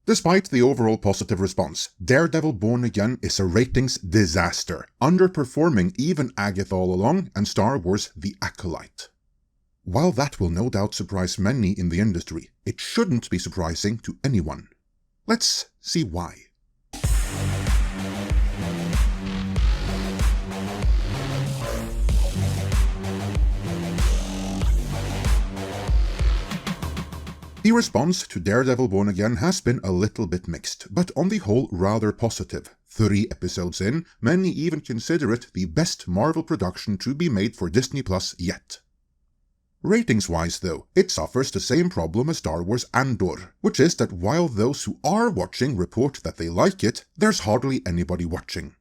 Despite the overall positive response, Daredevil Born Again is a ratings disaster, underperforming even Agatha All Along and Star Wars The Acolyte. While that will no doubt surprise many in the industry, it shouldn't be surprising to anyone. Let's see why. The response to Daredevil Born Again has been a little bit mixed, but on the whole rather positive. 3 episodes in, many even consider it the best Marvel production to be made for Disney Plus yet. Ratings-wise though, it suffers the same problem as Star Wars Andor, which is that while those who are watching report that they like it, there's hardly anybody watching.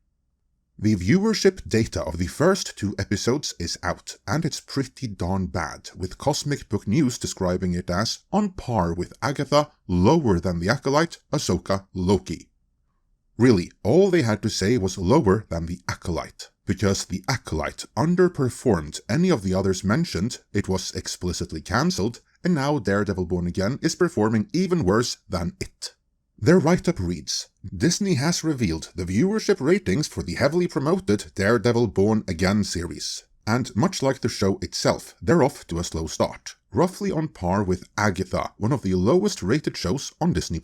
The viewership data of the first 2 episodes is out, and it's pretty darn bad, with Cosmic Book News describing it as on par with Agatha, lower than The Acolyte, Ahsoka, Loki. Really, all they had to say was lower than The Acolyte, because The Acolyte underperformed any of the others mentioned, it was explicitly cancelled, and now Daredevil Born Again is performing even worse than it. Their write-up reads, Disney has revealed the viewership ratings for the heavily promoted Daredevil Born Again series. And much like the show itself, they're off to a slow start, roughly on par with Agatha, one of the lowest rated shows on Disney+.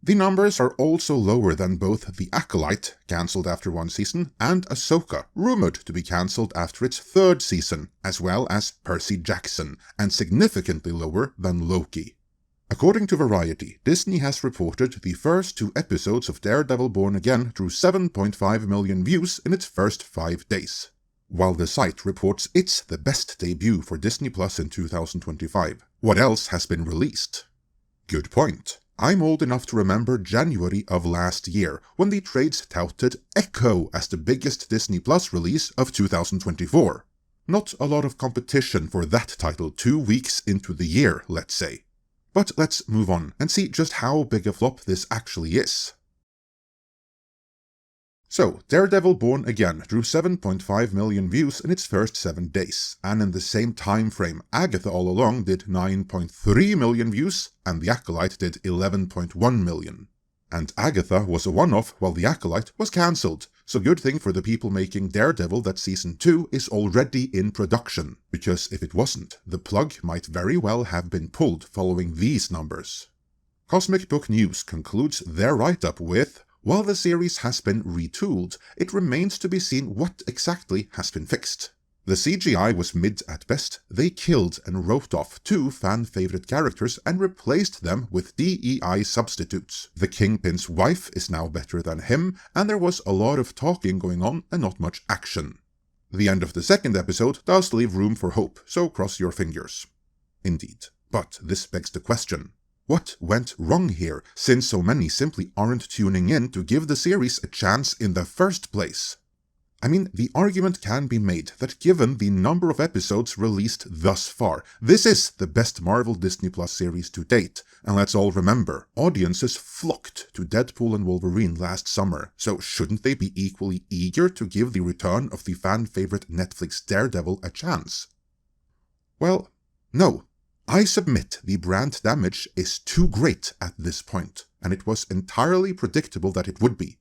The numbers are also lower than both The Acolyte, cancelled after 1 season, and Ahsoka, rumoured to be cancelled after its 3rd season, as well as Percy Jackson, and significantly lower than Loki. According to Variety, Disney has reported the first 2 episodes of Daredevil Born Again drew 7.5 million views in its first 5 days, while the site reports it's the best debut for Disney Plus in 2025. What else has been released? Good point. I'm old enough to remember January of last year, when the trades touted Echo as the biggest Disney Plus release of 2024. Not a lot of competition for that title 2 weeks into the year, let's say. But let's move on and see just how big a flop this actually is. So, Daredevil Born Again drew 7.5 million views in its first 7 days, and in the same time frame, Agatha All Along did 9.3 million views, and The Acolyte did 11.1 million. And Agatha was a one-off while The Acolyte was cancelled, so good thing for the people making Daredevil that Season 2 is already in production, because if it wasn't, the plug might very well have been pulled following these numbers. Cosmic Book News concludes their write-up with, while the series has been retooled, it remains to be seen what exactly has been fixed. The CGI was mid at best, they killed and wrote off 2 fan-favorite characters and replaced them with DEI substitutes. The Kingpin's wife is now better than him, and there was a lot of talking going on and not much action. The end of the 2nd episode does leave room for hope, so cross your fingers. Indeed. But this begs the question. What went wrong here, since so many simply aren't tuning in to give the series a chance in the first place? I mean, the argument can be made that given the number of episodes released thus far, this is the best Marvel Disney Plus series to date, and let's all remember, audiences flocked to Deadpool and Wolverine last summer, so shouldn't they be equally eager to give the return of the fan-favorite Netflix Daredevil a chance? Well, no. I submit the brand damage is too great at this point, and it was entirely predictable that it would be.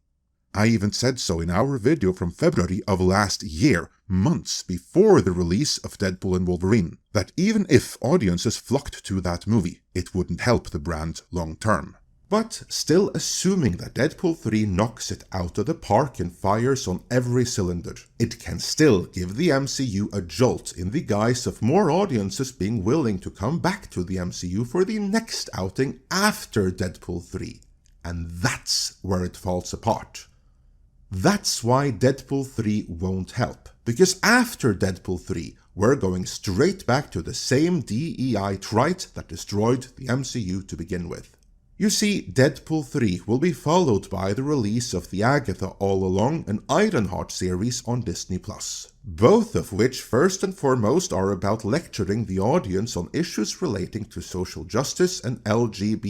I even said so in our video from February of last year, months before the release of Deadpool and Wolverine, that even if audiences flocked to that movie, it wouldn't help the brand long term. But still assuming that Deadpool 3 knocks it out of the park and fires on every cylinder, it can still give the MCU a jolt in the guise of more audiences being willing to come back to the MCU for the next outing after Deadpool 3. And that's where it falls apart. That's why Deadpool 3 won't help, because after Deadpool 3, we're going straight back to the same DEI trite that destroyed the MCU to begin with. You see, Deadpool 3 will be followed by the release of the Agatha All Along and Ironheart series on Disney+. both of which first and foremost are about lecturing the audience on issues relating to social justice and LGBTQIAP+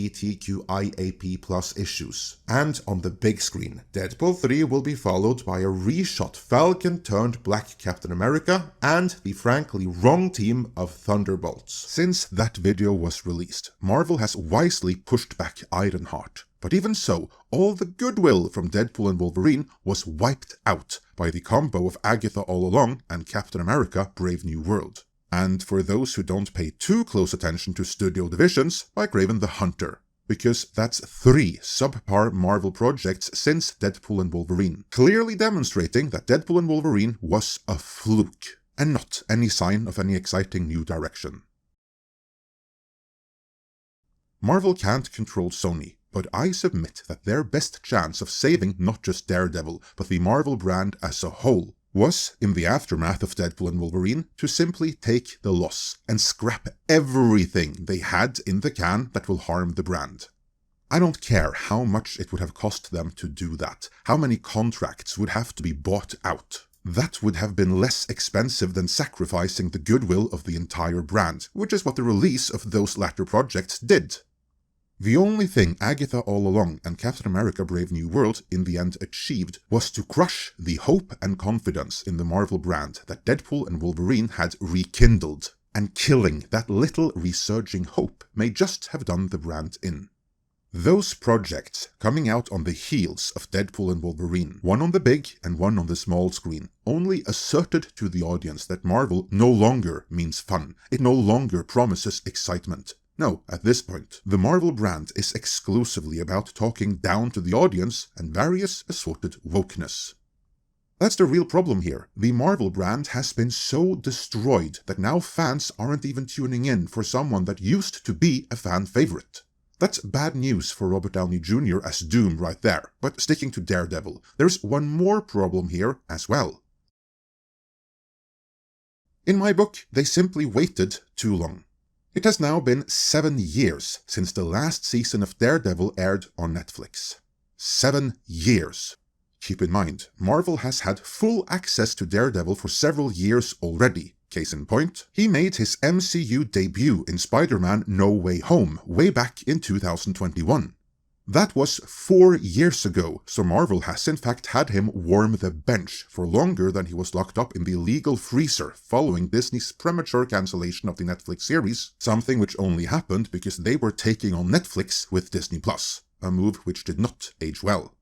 issues. And on the big screen, Deadpool 3 will be followed by a reshot Falcon turned Black Captain America and the frankly wrong team of Thunderbolts. Since that video was released, Marvel has wisely pushed back Ironheart. But even so, all the goodwill from Deadpool and Wolverine was wiped out by the combo of Agatha All Along and Captain America Brave New World. And for those who don't pay too close attention to studio divisions, by Kraven the Hunter. Because that's 3 subpar Marvel projects since Deadpool and Wolverine, clearly demonstrating that Deadpool and Wolverine was a fluke, and not any sign of any exciting new direction. Marvel can't control Sony, but I submit that their best chance of saving not just Daredevil, but the Marvel brand as a whole, was, in the aftermath of Deadpool and Wolverine, to simply take the loss and scrap everything they had in the can that will harm the brand. I don't care how much it would have cost them to do that, how many contracts would have to be bought out. That would have been less expensive than sacrificing the goodwill of the entire brand, which is what the release of those latter projects did. The only thing Agatha All Along and Captain America Brave New World in the end achieved was to crush the hope and confidence in the Marvel brand that Deadpool and Wolverine had rekindled, and killing that little resurging hope may just have done the brand in. Those projects, coming out on the heels of Deadpool and Wolverine, one on the big and one on the small screen, only asserted to the audience that Marvel no longer means fun, it no longer promises excitement. No, at this point, the Marvel brand is exclusively about talking down to the audience and various assorted wokeness. That's the real problem here. The Marvel brand has been so destroyed that now fans aren't even tuning in for someone that used to be a fan favorite. That's bad news for Robert Downey Jr. as Doom right there, but sticking to Daredevil, there's one more problem here as well. In my book, they simply waited too long. It has now been 7 years since the last season of Daredevil aired on Netflix. 7 years. Keep in mind, Marvel has had full access to Daredevil for several years already. Case in point, he made his MCU debut in Spider-Man No Way Home way back in 2021. That was 4 years ago, so Marvel has in fact had him warm the bench for longer than he was locked up in the legal freezer following Disney's premature cancellation of the Netflix series, something which only happened because they were taking on Netflix with Disney+, a move which did not age well.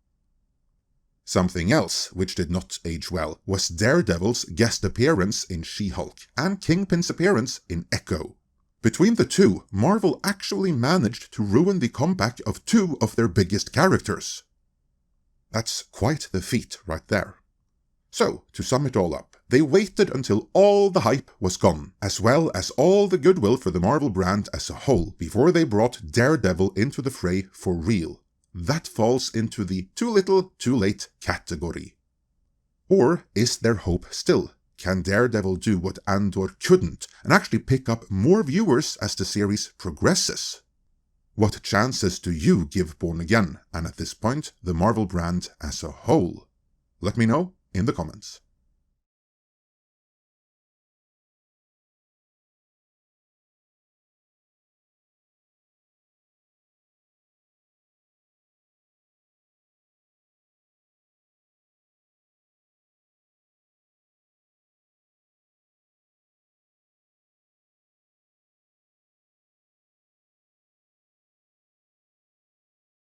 Something else which did not age well was Daredevil's guest appearance in She-Hulk and Kingpin's appearance in Echo. Between the two, Marvel actually managed to ruin the comeback of 2 of their biggest characters. That's quite the feat right there. So, to sum it all up, they waited until all the hype was gone, as well as all the goodwill for the Marvel brand as a whole, before they brought Daredevil into the fray for real. That falls into the too little, too late category. Or is there hope still? Can Daredevil do what Andor couldn't and actually pick up more viewers as the series progresses? What chances do you give Born Again, and at this point, the Marvel brand as a whole? Let me know in the comments.